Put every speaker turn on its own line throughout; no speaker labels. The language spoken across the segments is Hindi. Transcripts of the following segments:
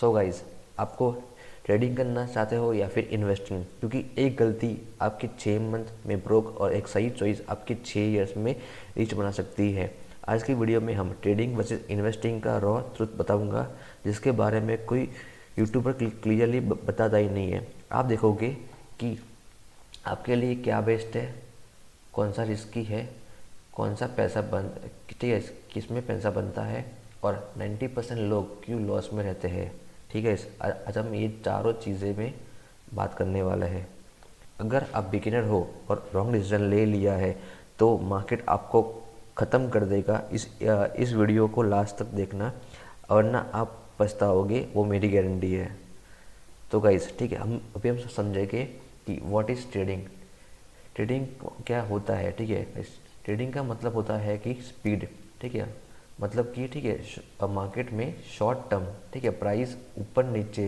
सो गाइज, आपको ट्रेडिंग करना चाहते हो या फिर इन्वेस्टिंग, क्योंकि एक गलती आपके 6 मंथ में ब्रोक और एक सही चॉइस आपके 6 ईयर्स में रिच बना सकती है। आज की वीडियो में हम ट्रेडिंग वर्सेस इन्वेस्टिंग का रॉ ट्रुथ बताऊंगा, जिसके बारे में कोई यूट्यूबर क्लियरली बताता ही नहीं है। आप देखोगे कि आपके लिए क्या बेस्ट है, कौन सा रिस्की है, कौन सा पैसा बन ठीक है, किस में पैसा बनता है और 90% लोग क्यों लॉस में रहते हैं। ठीक है, आज हम ये चारों चीज़ें में बात करने वाला है। अगर आप बिगिनर हो और रॉन्ग डिसीजन ले लिया है तो मार्केट आपको ख़त्म कर देगा। इस वीडियो को लास्ट तक देखना, वरना आप पछताओगे, वो मेरी गारंटी है। तो गाइस, ठीक है, हम समझेंगे कि व्हाट इज़ ट्रेडिंग। ट्रेडिंग क्या होता है। ठीक है, ट्रेडिंग का मतलब होता है कि स्पीड। ठीक है, मतलब कि ठीक है, मार्केट में शॉर्ट टर्म, ठीक है, प्राइस ऊपर नीचे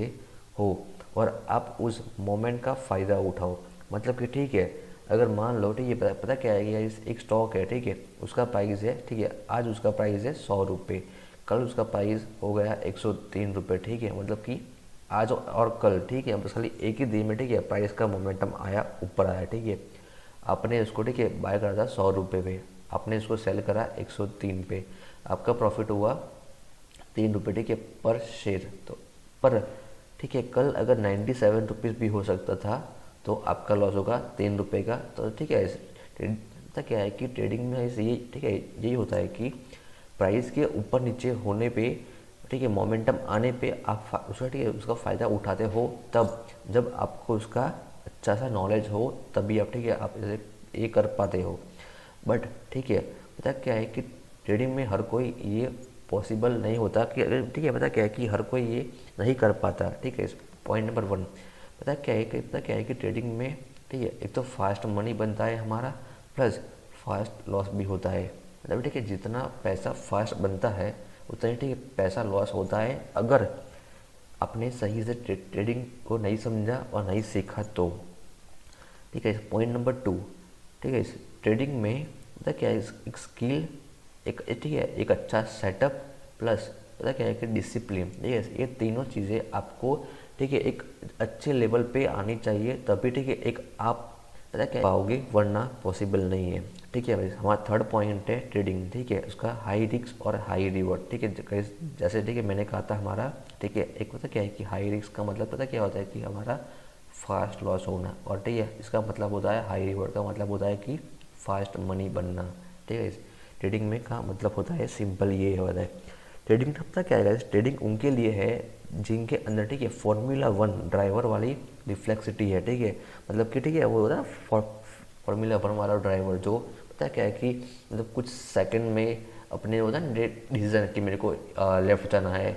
हो और आप उस मोमेंट का फ़ायदा उठाओ। मतलब कि ठीक है, अगर मान लो, ठीक है, पता क्या है कि एक स्टॉक है, ठीक है, उसका प्राइस है, ठीक है, आज उसका प्राइस है 100 रुपये, कल उसका प्राइस हो गया 103 रुपये। ठीक है, मतलब कि आज और कल, ठीक है, बस खाली एक ही दिन में, ठीक है, प्राइस का मोमेंटम आया, ऊपर आया। ठीक है, आपने उसको, ठीक है, बाय करा था 100 रुपये पे, आपने इसको सेल करा 103 पे, आपका प्रॉफिट हुआ 3 रुपये, ठीक है, पर शेयर। तो पर ठीक है, कल अगर 97 रुपीज़ भी हो सकता था तो आपका लॉस होगा 3 रुपये का। तो ठीक है, पता क्या है कि ट्रेडिंग में ऐसे ये, ठीक है, यही होता है कि प्राइस के ऊपर नीचे होने पे, ठीक है, मोमेंटम आने पे आप उसका, ठीक है, उसका फ़ायदा उठाते हो तब, जब आपको उसका अच्छा सा नॉलेज हो, तभी आप, ठीक है, आप इसे ये कर पाते हो। बट ठीक है, पता क्या है कि ट्रेडिंग में हर कोई ये पॉसिबल नहीं होता कि, ठीक है, पता क्या है कि हर कोई ये नहीं कर पाता। ठीक है, पॉइंट नंबर 1, पता क्या है कि ट्रेडिंग में, ठीक है, एक तो फास्ट मनी बनता है हमारा, प्लस फास्ट लॉस भी होता है। मतलब ठीक है, जितना पैसा फास्ट बनता है उतना ही, ठीक है, पैसा लॉस होता है, अगर आपने सही से ट्रेडिंग को नहीं समझा और नहीं सीखा तो। ठीक है, पॉइंट नंबर 2, ठीक है, इस ट्रेडिंग में पता क्या है, एक स्किल, एक, ठीक है, एक अच्छा सेटअप, प्लस पता क्या है कि डिसिप्लिन। ठीक है, ये तीनों चीज़ें आपको, ठीक है, एक अच्छे लेवल पे आनी चाहिए, तभी, ठीक है, एक आप पता क्या पाओगे, वरना पॉसिबल नहीं है। ठीक है भाई, हमारा थर्ड पॉइंट है ट्रेडिंग। ठीक है, उसका हाई रिस्क और हाई रिवॉर्ड। ठीक है, जैसे, ठीक है, मैंने कहा था हमारा, ठीक है, एक पता क्या है कि हाई रिस्क का मतलब पता क्या होता है कि हमारा फास्ट लॉस होना, और ठीक है, इसका मतलब होता है हाई रिवॉर्ड का मतलब होता है कि फास्ट मनी बनना। ठीक है, ट्रेडिंग में का मतलब होता है सिंपल, ये होता है ट्रेडिंग। पता क्या है, ट्रेडिंग उनके लिए है जिनके अंदर, ठीक है, Formula 1 ड्राइवर वाली रिफ्लेक्सिटी है। ठीक है, मतलब कि ठीक है, वो होता है Formula 1 वाला ड्राइवर, जो पता क्या है कि मतलब कुछ सेकंड में अपने होता है डिसीजन कि मेरे को लेफ्ट जाना है,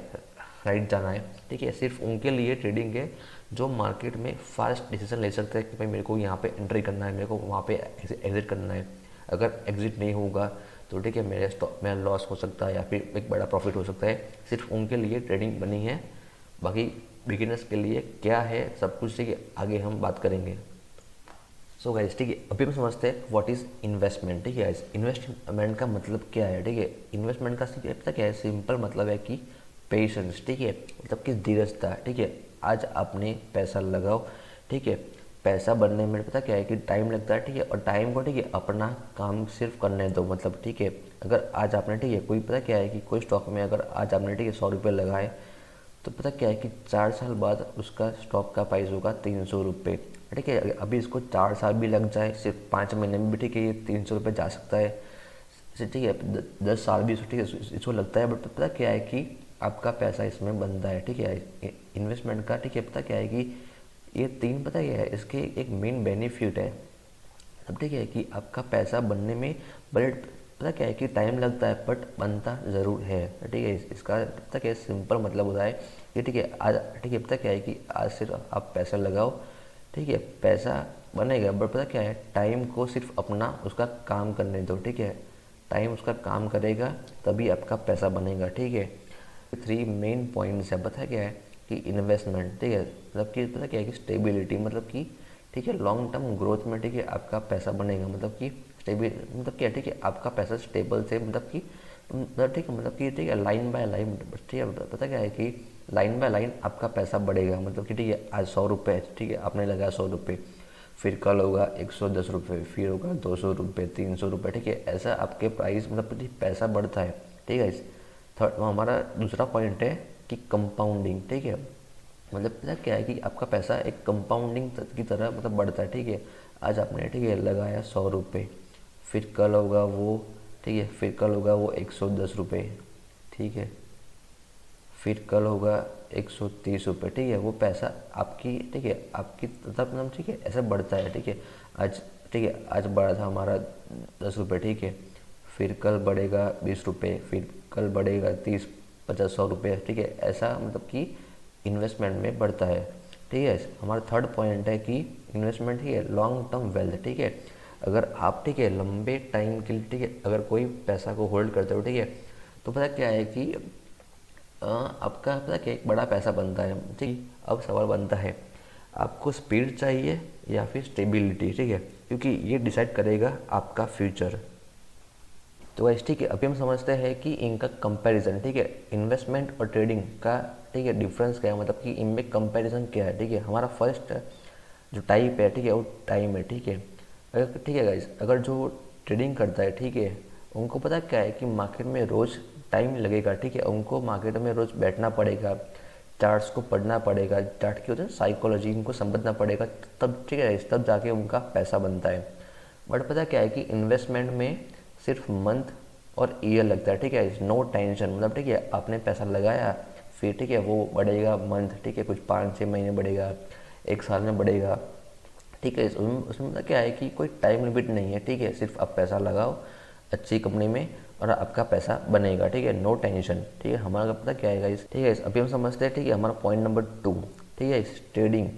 राइट जाना है। ठीक है, सिर्फ उनके लिए ट्रेडिंग है जो मार्केट में फास्ट डिसीजन ले सकते हैं कि भाई मेरे को यहाँ पे एंट्री करना है, मेरे को वहाँ पे एग्जिट करना है। अगर एग्जिट नहीं होगा तो ठीक है, मेरे स्टॉक में लॉस हो सकता है या फिर एक बड़ा प्रॉफिट हो सकता है। सिर्फ उनके लिए ट्रेडिंग बनी है, बाकी बिगिनर्स के लिए क्या है सब कुछ, ठीक है, आगे हम बात करेंगे। सो गाइस, ठीक है, अभी हम समझते हैं व्हाट इज़ इन्वेस्टमेंट। ठीक है गाइस, इन्वेस्टमेंट का मतलब क्या है। ठीक है, इन्वेस्टमेंट का पता क्या है, सिंपल मतलब है कि पेशेंस। ठीक है, मतलब कि धीरजता। ठीक है, आज आपने पैसा लगाओ, ठीक है, पैसा बनने में पता क्या है कि टाइम लगता है। ठीक है, और टाइम को, ठीक है, अपना काम सिर्फ करने दो। मतलब ठीक है, अगर आज आपने, ठीक है, कोई पता क्या है कि कोई स्टॉक में अगर आज आपने, ठीक है, 100 रुपये लगाए, तो पता क्या है कि 4 साल बाद उसका स्टॉक का प्राइस होगा 300 रुपये। ठीक है, अभी इसको 4 साल भी लग जाए, सिर्फ 5 महीने में भी, ठीक है, ये 300 रुपये जा सकता है। ठीक है, 10 साल भी, ठीक है, इसको लगता है। बट पता क्या है कि आपका पैसा इसमें बनता है। ठीक है, इन्वेस्टमेंट का, ठीक है, पता क्या है कि ये तीन, पता क्या है, इसके एक मेन बेनिफिट है। अब ठीक है कि आपका पैसा बनने में, बट पता क्या है कि टाइम लगता है, बट बनता ज़रूर है। ठीक है, इसका पता क्या है, सिंपल मतलब होता है कि ठीक है, आज, ठीक है, पता क्या है कि आज सिर्फ आप पैसा लगाओ, ठीक है, पैसा बनेगा, बट पता क्या है, टाइम को सिर्फ अपना उसका काम करने दो। ठीक है, टाइम उसका काम करेगा तभी आपका पैसा बनेगा। ठीक है, 3 मेन पॉइंट्स है, पता क्या है कि इन्वेस्टमेंट, ठीक है, मतलब कि पता क्या है कि स्टेबिलिटी, मतलब कि ठीक है, लॉन्ग टर्म ग्रोथ में, ठीक है, आपका पैसा बनेगा। मतलब कि स्टेबिल मतलब क्या, ठीक है, आपका पैसा स्टेबल से, मतलब कि ठीक है, मतलब कि ठीक है, लाइन बाय लाइन। ठीक है, पता क्या है कि लाइन बाय लाइन आपका पैसा बढ़ेगा। मतलब कि ठीक है, आज 100 रुपये, ठीक है, आपने लगाया 100 रुपये, फिर कल होगा 110 रुपये, फिर होगा 200 रुपये, 300 रुपये, ठीक है, ऐसा आपके प्राइस मतलब कि पैसा बढ़ता है। ठीक है। थर्ड हमारा दूसरा पॉइंट है कि कंपाउंडिंग। ठीक है, मतलब पता क्या है कि आपका पैसा एक कंपाउंडिंग की तरह मतलब बढ़ता है। ठीक है, आज आपने, ठीक है, लगाया 100 रुपये, फिर कल होगा वो, ठीक है, फिर कल होगा वो 110 रुपये, ठीक है, फिर कल होगा 130 रुपये। ठीक है, वो पैसा आपकी, ठीक है, आपकी मतलब ठीक है, ऐसे बढ़ता है। ठीक है, आज, ठीक है, आज बढ़ा था हमारा 10 रुपये, ठीक है, फिर कल बढ़ेगा 20 रुपये, फिर कल बढ़ेगा 30, 50, 100 रुपये। ठीक है, ऐसा मतलब कि इन्वेस्टमेंट में बढ़ता है। ठीक है, हमारा थर्ड पॉइंट है कि इन्वेस्टमेंट ही है लॉन्ग टर्म वेल्थ। ठीक है, अगर आप, ठीक है, लंबे टाइम के लिए, ठीक है, अगर कोई पैसा को होल्ड करते हो, ठीक है, तो पता क्या है कि आपका पता क्या एक बड़ा पैसा बनता है। ठीक, अब सवाल बनता है आपको स्पीड चाहिए या फिर स्टेबिलिटी। ठीक है, क्योंकि ये डिसाइड करेगा आपका फ्यूचर। तो गाइस, ठीक है, अभी हम समझते हैं कि इनका कंपैरिजन। ठीक है, इन्वेस्टमेंट और ट्रेडिंग का, ठीक है, डिफरेंस क्या है, मतलब कि इनमें कंपैरिजन क्या है। ठीक है, हमारा फर्स्ट जो टाइप है, ठीक है, वो टाइम है। ठीक है, अगर, ठीक है गाइस, अगर जो ट्रेडिंग करता है, ठीक है, उनको पता क्या है कि मार्केट में रोज़ टाइम लगेगा। ठीक है, उनको मार्केट में रोज़ बैठना पड़ेगा, चार्ट्स को पढ़ना पड़ेगा, चार्ट की होता है साइकोलॉजी, इनको समझना पड़ेगा, तब, ठीक है, तब जाके उनका पैसा बनता है। बट पता क्या है कि इन्वेस्टमेंट में सिर्फ मंथ और ईयर लगता है। ठीक है, नो टेंशन, मतलब ठीक है, आपने पैसा लगाया, फिर, ठीक है, वो बढ़ेगा मंथ, ठीक है, कुछ 5-6 महीने बढ़ेगा, 1 साल में बढ़ेगा। ठीक है, उसमें उसमें मतलब क्या है कि कोई टाइम लिमिट नहीं है। ठीक है, सिर्फ आप पैसा लगाओ अच्छी कंपनी में और आपका पैसा बनेगा। ठीक है, नो टेंशन। ठीक है, हमारा पता क्या है इस, ठीक है, अभी हम समझते हैं। ठीक है, हमारा पॉइंट नंबर 2, ठीक है, ट्रेडिंग।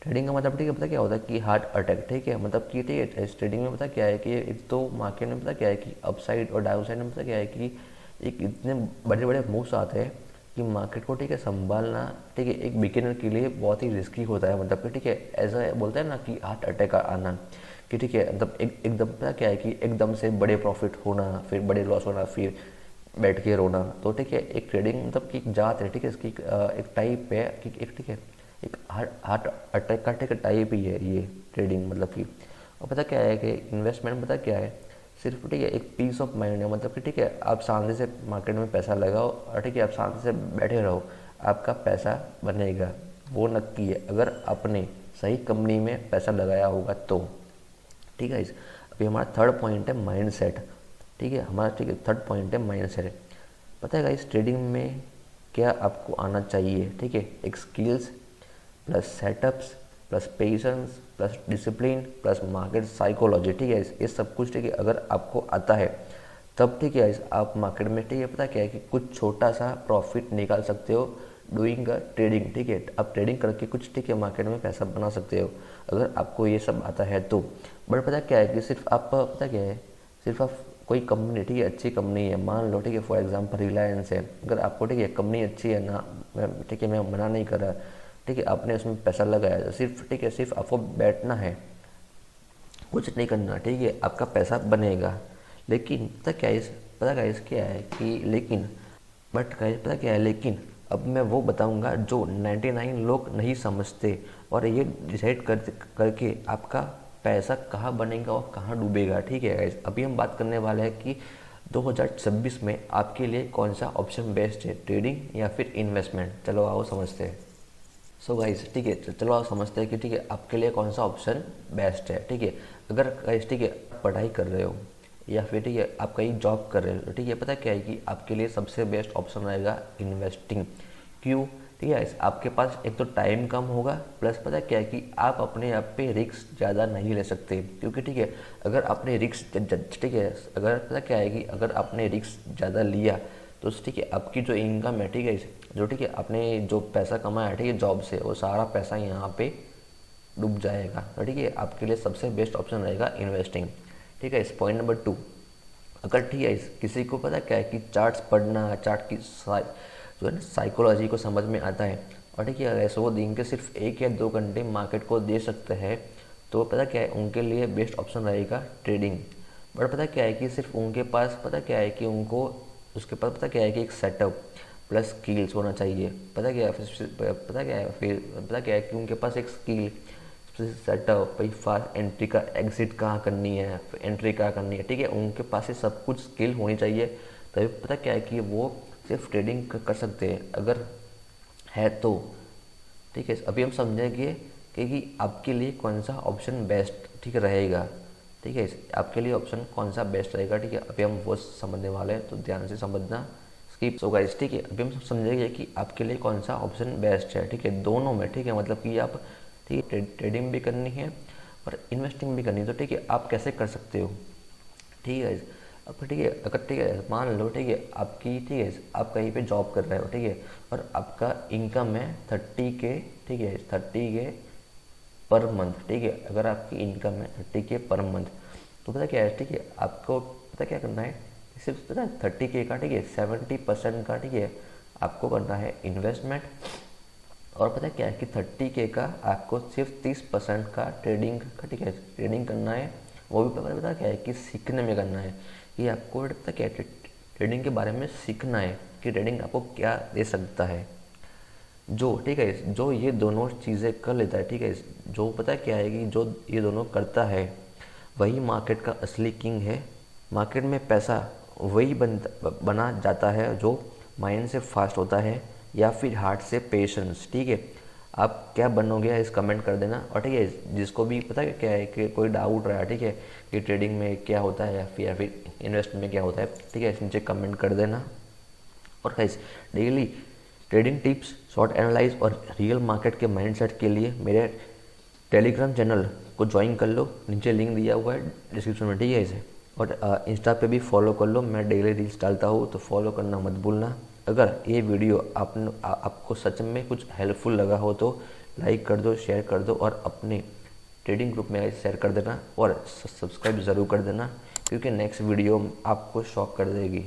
ट्रेडिंग का मतलब, ठीक है, पता क्या होता है कि हार्ट अटैक। ठीक है, मतलब कि, ठीक है, इस ट्रेडिंग में पता क्या है कि एक तो मार्केट में पता क्या है कि अपसाइड और डाउन साइड में पता क्या है कि एक इतने बड़े बड़े मूव्स आते हैं कि मार्केट को, ठीक है, संभालना, ठीक है, एक बिगिनर के लिए बहुत ही रिस्की होता है। मतलब कि, ठीक है, ऐसा बोलते हैं ना कि हार्ट अटैक आना, कि ठीक है, मतलब एकदम पता क्या है कि एकदम से बड़े प्रॉफिट होना, फिर बड़े लॉस होना, फिर बैठ के रोना। तो ठीक है, एक ट्रेडिंग मतलब कि एक जात है। ठीक है, इसकी एक टाइप है कि एक, ठीक है, एक हार्ट अटैक का, ठीक है, टाइप ही है ये ट्रेडिंग मतलब कि। और पता क्या है कि इन्वेस्टमेंट पता क्या है, सिर्फ, ठीक है, एक पीस ऑफ माइंड है। मतलब कि, ठीक है, आप शांति से मार्केट में पैसा लगाओ और, ठीक है, आप शांति से बैठे रहो, आपका पैसा बनेगा, वो नक्की है, अगर आपने सही कंपनी में पैसा लगाया होगा तो। ठीक है, अभी हमारा थर्ड पॉइंट है माइंड सेट। ठीक है, हमारा, ठीक है, थर्ड पॉइंट है माइंड सेट। पता है गाइस, ट्रेडिंग में क्या आपको आना चाहिए। ठीक है, एक skills plus setups plus patience plus discipline plus market psychology. ठीक है, ये सब कुछ, ठीक है, अगर आपको आता है तब, ठीक है, आप मार्केट में, ठीक है, पता क्या है कि कुछ छोटा सा प्रॉफिट निकाल सकते हो डूइंग अ ट्रेडिंग। ठीक है, आप ट्रेडिंग करके कुछ, ठीक है, मार्केट में पैसा बना सकते हो अगर आपको ये सब आता है तो। बट पता क्या है कि सिर्फ आप, पता क्या है, सिर्फ आप कोई कंपनी, ठीक है, अच्छी कंपनी है, मान लो, ठीक है, फॉर एग्जांपल रिलायंस है, अगर आपको, ठीक है, कंपनी अच्छी है ना, ठीक है, मैं मना नहीं कर रहा, ठीक है, आपने उसमें पैसा लगाया, सिर्फ, ठीक है, सिर्फ आपको बैठना है, कुछ नहीं करना। ठीक है, आपका पैसा बनेगा। लेकिन पता क्या है पता क्या क्या है कि लेकिन, बट पता क्या है लेकिन, अब मैं वो बताऊंगा जो 99 लोग नहीं समझते, और ये डिसाइड करके आपका पैसा कहाँ बनेगा और कहाँ डूबेगा। ठीक है गाइस, अभी हम बात करने वाले हैं कि 2026 में आपके लिए कौन सा ऑप्शन बेस्ट है, ट्रेडिंग या फिर इन्वेस्टमेंट। चलो आओ समझते हैं। सो गाइस, ठीक है, चलो आप समझते हैं कि, ठीक है, आपके लिए कौन सा ऑप्शन बेस्ट है। ठीक है, अगर गाइस, ठीक है, पढ़ाई कर रहे हो या फिर, ठीक है, आप कहीं जॉब कर रहे हो, ठीक है, पता क्या है कि आपके लिए सबसे बेस्ट ऑप्शन रहेगा इन्वेस्टिंग। क्यों? ठीक है, आपके पास एक तो टाइम कम होगा, प्लस पता क्या है कि आप अपने आप पे रिस्क ज़्यादा नहीं ले सकते, क्योंकि, ठीक है, अगर आपने रिस्क, ठीक है, अगर पता क्या है कि अगर आपने रिस्क ज़्यादा लिया तो, ठीक है, आपकी जो इनकम है, ठीक है, जो, ठीक है, आपने जो पैसा कमाया, ठीक है, जॉब से, वो सारा पैसा यहाँ पे डूब जाएगा। तो ठीक है, आपके लिए सबसे बेस्ट ऑप्शन रहेगा इन्वेस्टिंग। ठीक है, इस पॉइंट नंबर 2, अगर, ठीक है, किसी को पता क्या है कि चार्ट्स पढ़ना, चार्ट की जो है ना साइकोलॉजी को समझ में आता है, और ठीक है, अगर वो दिन के सिर्फ 1 या 2 घंटे मार्केट को दे सकते हैं, तो पता क्या है उनके लिए बेस्ट ऑप्शन रहेगा ट्रेडिंग। बट पता क्या है कि सिर्फ उनके पास, पता क्या है कि उनको, उसके पास पता क्या है कि एक सेटअप, प्लस स्किल्स होना चाहिए। पता क्या है कि उनके पास एक स्किल सेटअप, भाई फास्ट एंट्री का एग्जिट कहाँ करनी है, एंट्री कहाँ करनी है, ठीक है, उनके पास ये सब कुछ स्किल होनी चाहिए। तभी पता क्या है कि वो सिर्फ ट्रेडिंग कर सकते हैं अगर है तो, ठीक है। अभी हम समझेंगे कि आपके लिए कौन सा ऑप्शन बेस्ट ठीक रहेगा, ठीक है, आपके लिए ऑप्शन कौन सा बेस्ट रहेगा, ठीक है। अभी हम वो समझने वाले हैं, तो ध्यान से समझना, स्किप सो गाइस, ठीक है। अभी हम समझेंगे कि आपके लिए कौन सा ऑप्शन बेस्ट है, ठीक है, दोनों में, ठीक है, मतलब कि आप, ठीक है, ट्रेडिंग भी करनी है और इन्वेस्टिंग भी करनी है, तो ठीक है, आप कैसे कर सकते हो, ठीक है। अब ठीक है, अगर ठीक है मान लो, ठीक है, आपकी, ठीक है, आप कहीं पे जॉब कर रहे हो, ठीक है, और आपका इनकम है 30K, ठीक है, 30K पर मंथ, ठीक है, अगर आपकी इनकम है 30K पर मंथ, तो पता क्या है, ठीक है, आपको पता क्या करना है, सिर्फ पता है 30K का, ठीक है, 70% का, ठीक है, आपको करना है इन्वेस्टमेंट, और पता क्या है कि 30K का आपको सिर्फ 30% का ट्रेडिंग का, ठीक है, ट्रेडिंग करना है। वो भी पता क्या है कि सीखने में करना है, कि आपको पता क्या है, ट्रेडिंग के बारे में सीखना है कि ट्रेडिंग आपको क्या दे सकता है। जो, ठीक है, जो ये दोनों चीज़ें कर लेता है, ठीक है, जो पता क्या है कि जो ये दोनों करता है वही मार्केट का असली किंग है। मार्केट में पैसा वही बना जाता है जो माइंड से फास्ट होता है या फिर हार्ट से पेशेंस, ठीक है। आप क्या बनोगे इस कमेंट कर देना, और ठीक है, जिसको भी पता है क्या है कि कोई डाउट रहा, ठीक है, कि ट्रेडिंग में क्या होता है या फिर इन्वेस्ट में क्या होता है, ठीक है, नीचे कमेंट कर देना। और guys, daily trading tips, short analyse और रियल मार्केट के माइंडसेट के लिए मेरे टेलीग्राम चैनल को ज्वाइन कर लो, नीचे लिंक दिया हुआ है डिस्क्रिप्शन में, ठीक है इसे। और इंस्टा पे भी फॉलो कर लो, मैं डेली रील्स डालता हूँ, तो फॉलो करना मत भूलना। अगर ये वीडियो आपको सच में कुछ हेल्पफुल लगा हो तो लाइक कर दो, शेयर कर दो, और अपने ट्रेडिंग ग्रुप में शेयर कर देना, और सब्सक्राइब ज़रूर कर देना, क्योंकि नेक्स्ट वीडियो आपको शॉक कर देगी।